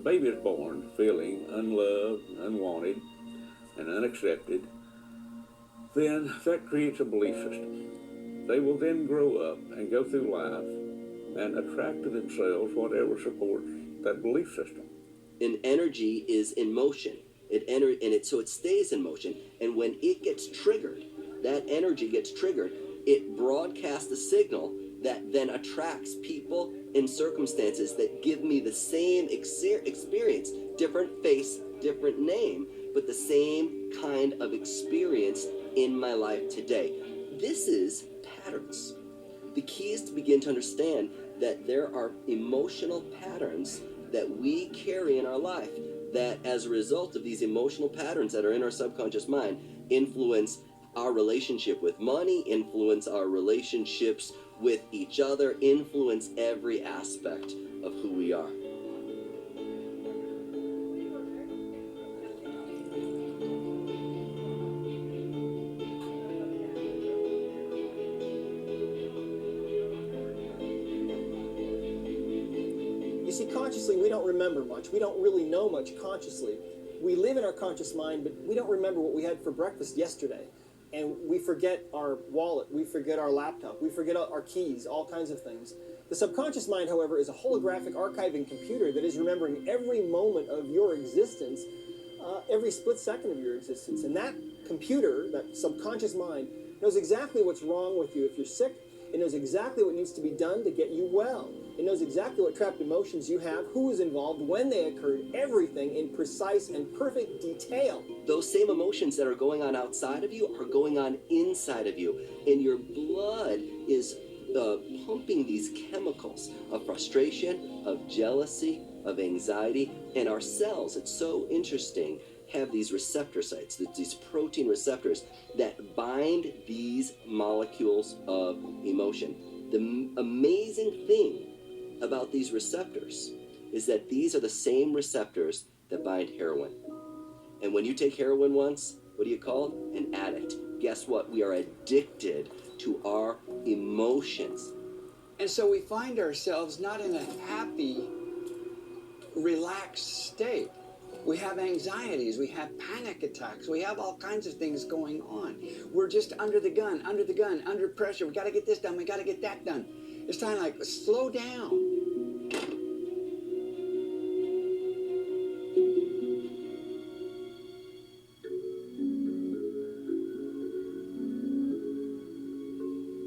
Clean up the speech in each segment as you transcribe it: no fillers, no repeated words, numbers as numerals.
baby is born feeling unloved, unwanted, and unaccepted, then that creates a belief system. They will then grow up and go through life and attract to themselves whatever supports that belief system. An energy is in motion. So it stays in motion. And when it gets triggered, that energy gets triggered, it broadcasts a signal that then attracts people and circumstances that give me the same experience, different face, different name, but the same kind of experience in my life today. This is patterns. The key is to begin to understand that there are emotional patterns that we carry in our life that, as a result of these emotional patterns that are in our subconscious mind, influence our relationship with money, influence our relationships with each other, influence every aspect of who we are. You see, consciously, we don't remember much. We don't really know much consciously. We live in our conscious mind, but we don't remember what we had for breakfast yesterday. And we forget our wallet, we forget our laptop, we forget our keys, all kinds of things. The subconscious mind, however, is a holographic archiving computer that is remembering every moment of your existence, every split second of your existence. And that computer, that subconscious mind, knows exactly what's wrong with you if you're sick. It knows exactly what needs to be done to get you well. It knows exactly what trapped emotions you have, who is involved, when they occurred, everything in precise and perfect detail. Those same emotions that are going on outside of you are going on inside of you. And your blood is pumping these chemicals of frustration, of jealousy, of anxiety. And our cells, it's so interesting, have these receptor sites, these protein receptors that bind these molecules of emotion. The amazing thing about these receptors is that these are the same receptors that bind heroin. And when you take heroin once, what are you called? An addict. Guess what? We are addicted to our emotions. And so we find ourselves not in a happy, relaxed state. We have anxieties, we have panic attacks, we have all kinds of things going on. We're just under the gun, under pressure. We got to get this done, we got to get that done. It's time to like slow down.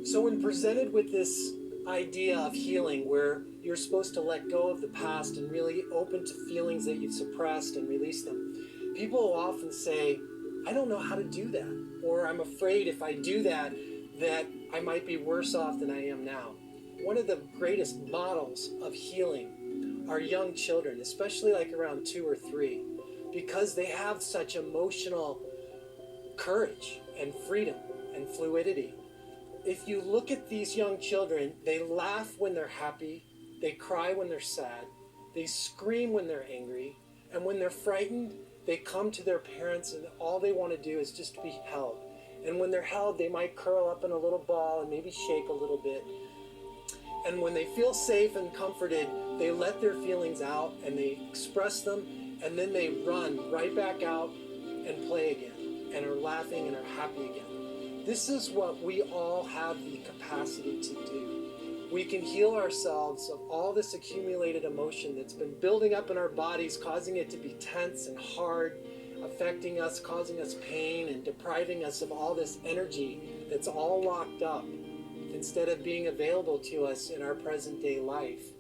So when presented with this idea of healing where you're supposed to let go of the past and really open to feelings that you've suppressed and release them, people will often say, I don't know how to do that, or I'm afraid if I do that, that I might be worse off than I am now. One of the greatest models of healing are young children, especially like around 2 or 3, because they have such emotional courage and freedom and fluidity. If you look at these young children, they laugh when they're happy, they cry when they're sad, they scream when they're angry, and when they're frightened, they come to their parents and all they want to do is just be held. And when they're held, they might curl up in a little ball and maybe shake a little bit. And when they feel safe and comforted, they let their feelings out and they express them, and then they run right back out and play again and are laughing and are happy again. This is what we all have the capacity to do. We can heal ourselves of all this accumulated emotion that's been building up in our bodies, causing it to be tense and hard, affecting us, causing us pain, and depriving us of all this energy that's all locked up, instead of being available to us in our present day life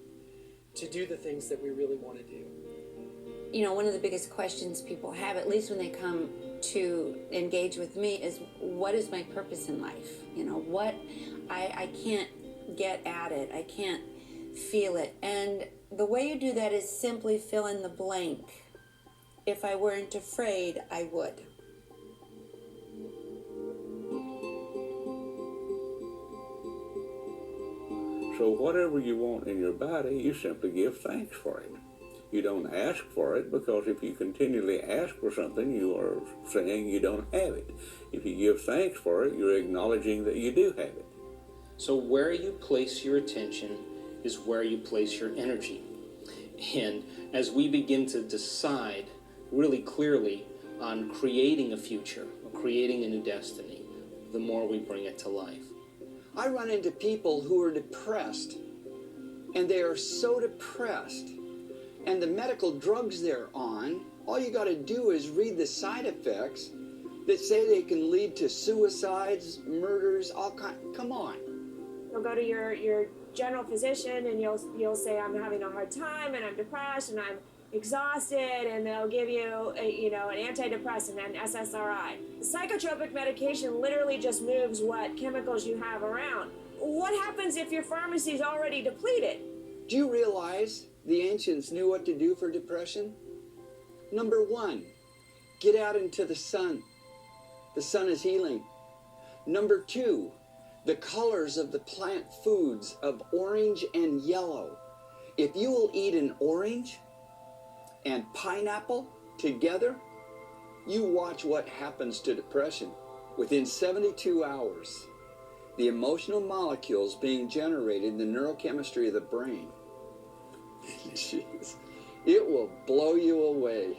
to do the things that we really want to do. You know, one of the biggest questions people have, at least when they come to engage with me, is what is my purpose in life? You know, what I can't get at it. I can't feel it. And the way you do that is simply fill in the blank. If I weren't afraid, I would. So whatever you want in your body, you simply give thanks for it. You don't ask for it, because if you continually ask for something, you are saying you don't have it. If you give thanks for it, you're acknowledging that you do have it. So where you place your attention is where you place your energy. And as we begin to decide really clearly on creating a future, or creating a new destiny, the more we bring it to life. I run into people who are depressed, and they are so depressed, and the medical drugs they're on, all you got to do is read the side effects that say they can lead to suicides, murders, all kind. Come on. You'll go to your general physician and you'll say, I'm having a hard time and I'm depressed and I'm exhausted, and they'll give you an antidepressant and SSRI. Psychotropic medication literally just moves what chemicals you have around. What happens if your pharmacy is already depleted? Do you realize the ancients knew what to do for depression? Number one, get out into the sun. The sun is healing. Number two, the colors of the plant foods of orange and yellow. If you will eat an orange and pineapple together, you watch what happens to depression. Within 72 hours, the emotional molecules being generated in the neurochemistry of the brain, jeez, it will blow you away.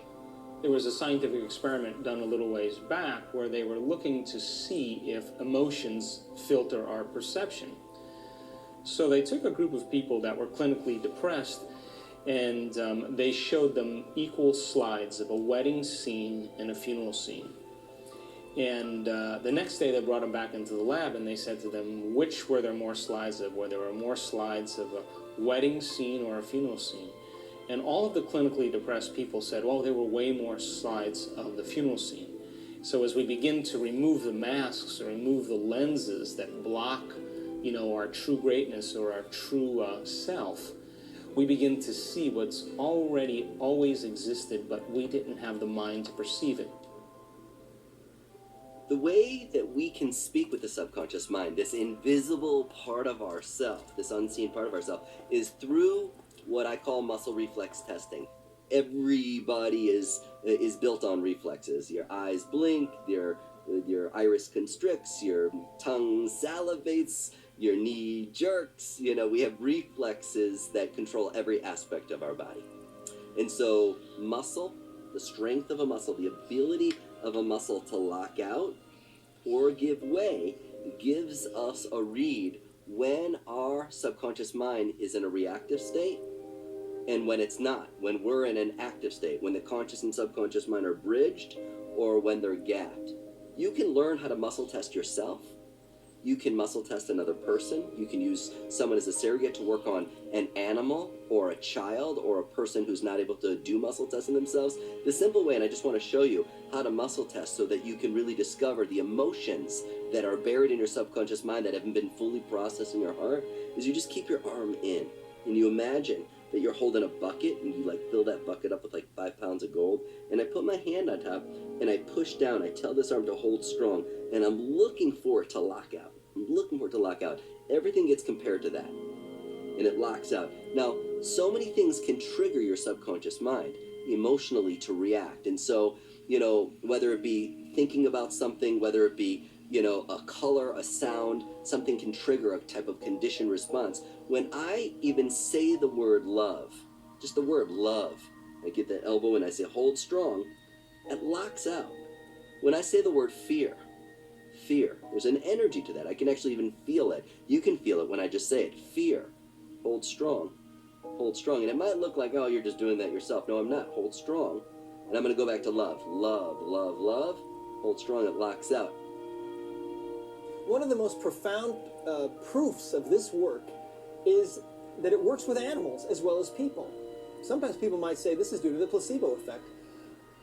There was a scientific experiment done a little ways back where they were looking to see if emotions filter our perception. So they took a group of people that were clinically depressed, and they showed them equal slides of a wedding scene and a funeral scene. And the next day they brought them back into the lab and they said to them, which were there more slides of? Were there more slides of a wedding scene or a funeral scene? And all of the clinically depressed people said, well, there were way more slides of the funeral scene. So as we begin to remove the masks or remove the lenses that block, our true greatness or our true self, we begin to see what's already always existed, but we didn't have the mind to perceive it. The way that we can speak with the subconscious mind, this invisible part of ourself, this unseen part of ourself, is through what I call muscle reflex testing. Everybody is built on reflexes. Your eyes blink, your iris constricts, your tongue salivates, your knee jerks. We have reflexes that control every aspect of our body. And so muscle, the strength of a muscle, the ability of a muscle to lock out or give way, gives us a read when our subconscious mind is in a reactive state and when it's not, when we're in an active state, when the conscious and subconscious mind are bridged or when they're gapped. You can learn how to muscle test yourself. You can muscle test another person. You can use someone as a surrogate to work on an animal or a child or a person who's not able to do muscle testing themselves. The simple way, and I just want to show you how to muscle test so that you can really discover the emotions that are buried in your subconscious mind that haven't been fully processed in your heart, is you just keep your arm in and you imagine that you're holding a bucket and you fill that bucket up with 5 pounds of gold, and I put my hand on top and I push down. I tell this arm to hold strong and I'm looking for it to lock out. Everything gets compared to that and it locks out. Now, so many things can trigger your subconscious mind emotionally to react. And so, whether it be thinking about something, whether it be, a color, a sound, something can trigger a type of conditioned response. When I even say the word love, just the word love, I get that elbow and I say hold strong, it locks out. When I say the word fear, there's an energy to that. I can actually even feel it. You can feel it when I just say it. Fear, hold strong. And it might look like, oh, you're just doing that yourself. No, I'm not. Hold strong. And I'm going to go back to love. Love. Hold strong, it locks out. One of the most profound proofs of this work is that it works with animals as well as people. Sometimes people might say this is due to the placebo effect,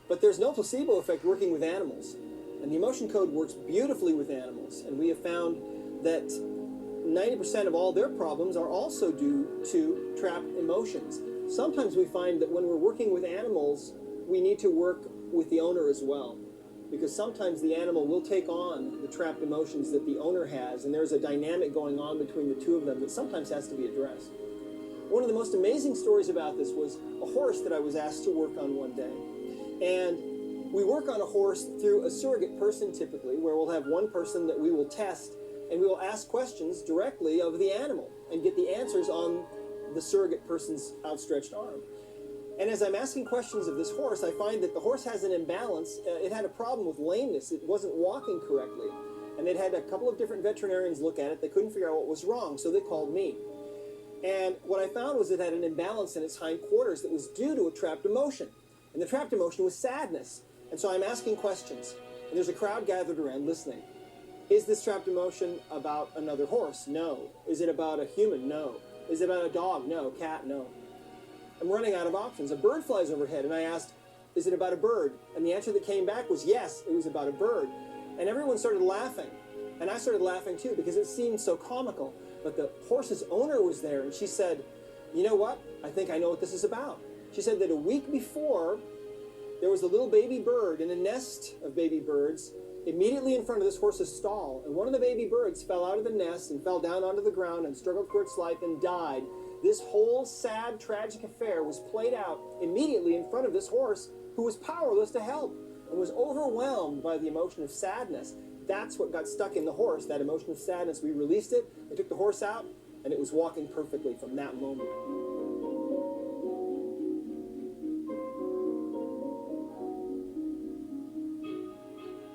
but there's no placebo effect working with animals. And the emotion code works beautifully with animals, and we have found that 90% of all their problems are also due to trapped emotions. Sometimes we find that when we're working with animals, we need to work with the owner as well, because sometimes the animal will take on the trapped emotions that the owner has, and there's a dynamic going on between the two of them that sometimes has to be addressed. One of the most amazing stories about this was a horse that I was asked to work on one day. And we work on a horse through a surrogate person typically, where we'll have one person that we will test, and we will ask questions directly of the animal and get the answers on the surrogate person's outstretched arm. And as I'm asking questions of this horse, I find that the horse has an imbalance. It had a problem with lameness. It wasn't walking correctly. And they'd had a couple of different veterinarians look at it. They couldn't figure out what was wrong, so they called me. And what I found was it had an imbalance in its hindquarters that was due to a trapped emotion. And the trapped emotion was sadness. And so I'm asking questions. And there's a crowd gathered around listening. Is this trapped emotion about another horse? No. Is it about a human? No. Is it about a dog? No. Cat? No. I'm running out of options. A bird flies overhead, and I asked, is it about a bird? And the answer that came back was yes, it was about a bird. And everyone started laughing. And I started laughing too, because it seemed so comical. But the horse's owner was there, and she said, you know what? I think I know what this is about. She said that a week before, there was a little baby bird in a nest of baby birds immediately in front of this horse's stall. And one of the baby birds fell out of the nest and fell down onto the ground and struggled for its life and died. This whole sad, tragic affair was played out immediately in front of this horse, who was powerless to help and was overwhelmed by the emotion of sadness. That's what got stuck in the horse, that emotion of sadness. We released it, they took the horse out, and it was walking perfectly from that moment.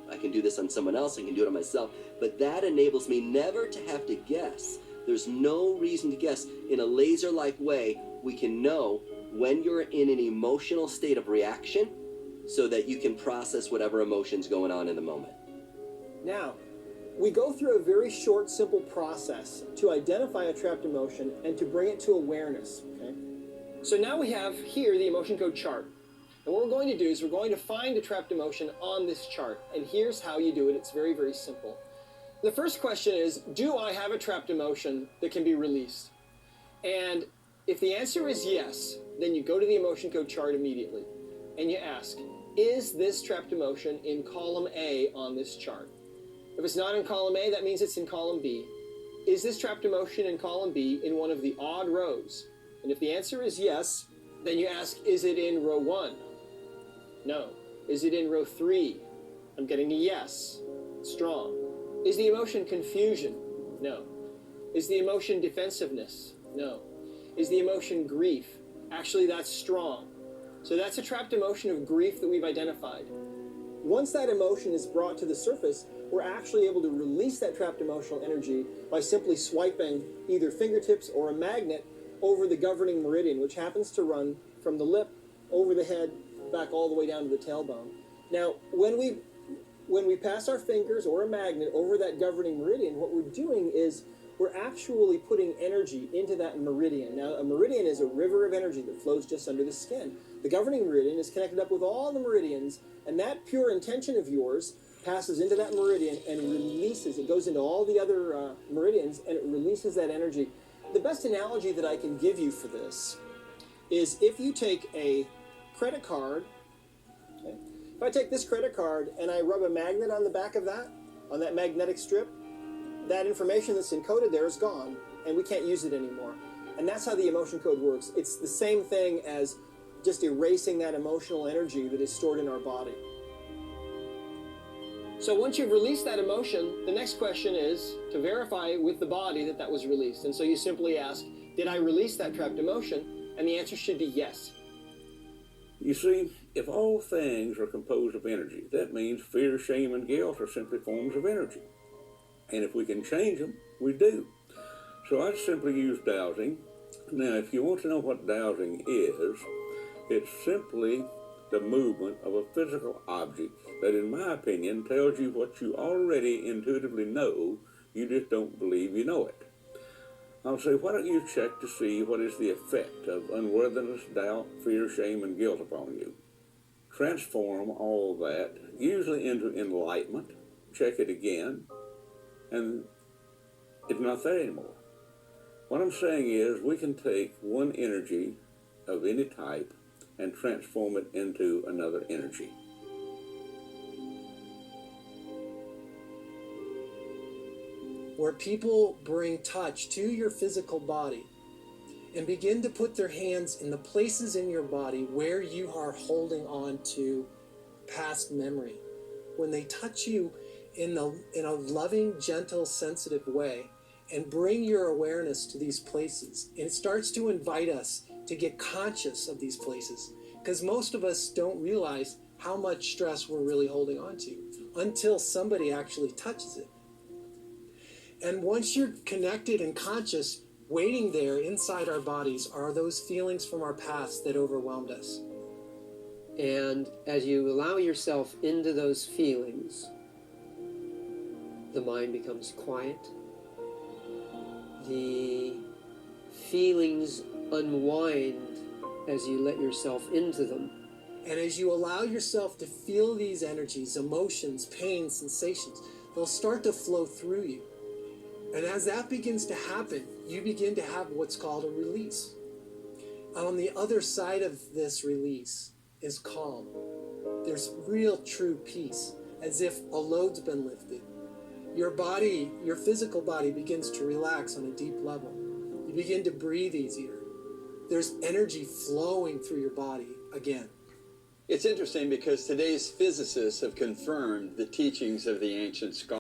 I can do this on someone else, I can do it on myself, but that enables me never to have to guess. There's no reason to guess. In a laser-like way, we can know when you're in an emotional state of reaction so that you can process whatever emotion's going on in the moment. Now, we go through a very short, simple process to identify a trapped emotion and to bring it to awareness. Okay? So now we have here the emotion code chart. And what we're going to do is we're going to find a trapped emotion on this chart. And here's how you do it. It's very, very simple. The first question is, do I have a trapped emotion that can be released? And if the answer is yes, then you go to the emotion code chart immediately. And you ask, is this trapped emotion in column A on this chart? If it's not in column A, that means it's in column B. Is this trapped emotion in column B in one of the odd rows? And if the answer is yes, then you ask, is it in row 1? No. Is it in row 3? I'm getting a yes. Strong. Is the emotion confusion? No. Is the emotion defensiveness? No. Is the emotion grief? Actually, that's strong. So that's a trapped emotion of grief that we've identified. Once that emotion is brought to the surface, we're actually able to release that trapped emotional energy by simply swiping either fingertips or a magnet over the governing meridian, which happens to run from the lip over the head back all the way down to the tailbone. Now, when we pass our fingers or a magnet over that governing meridian, what we're doing is we're actually putting energy into that meridian. Now, a meridian is a river of energy that flows just under the skin. The governing meridian is connected up with all the meridians, and that pure intention of yours passes into that meridian and releases. It goes into all the other meridians, and it releases that energy. The best analogy that I can give you for this is if you take a credit card, okay? If I take this credit card and I rub a magnet on the back of that, on that magnetic strip, that information that's encoded there is gone, and we can't use it anymore. And that's how the emotion code works. It's the same thing as just erasing that emotional energy that is stored in our body. So once you've released that emotion, the next question is to verify with the body that that was released. And so you simply ask, did I release that trapped emotion? And the answer should be yes. You see, if all things are composed of energy, that means fear, shame, and guilt are simply forms of energy. And if we can change them, we do. So I simply use dowsing. Now, if you want to know what dowsing is, it's simply the movement of a physical object that, in my opinion, tells you what you already intuitively know, you just don't believe you know it. I'll say, why don't you check to see what is the effect of unworthiness, doubt, fear, shame, and guilt upon you. Transform all that, usually into enlightenment, check it again, and it's not there anymore. What I'm saying is we can take one energy of any type and transform it into another energy. Where people bring touch to your physical body and begin to put their hands in the places in your body where you are holding on to past memory. When they touch you in a loving, gentle, sensitive way and bring your awareness to these places, and it starts to invite us to get conscious of these places, because most of us don't realize how much stress we're really holding on to until somebody actually touches it. And once you're connected and conscious, waiting there inside our bodies are those feelings from our past that overwhelmed us. And as you allow yourself into those feelings, the mind becomes quiet. The feelings unwind as you let yourself into them. And as you allow yourself to feel these energies, emotions, pain, sensations, they'll start to flow through you. And as that begins to happen, you begin to have what's called a release. On the other side of this release is calm. There's real true peace, as if a load's been lifted. Your body, your physical body begins to relax on a deep level. You begin to breathe easier. There's energy flowing through your body again. It's interesting because today's physicists have confirmed the teachings of the ancient scholars.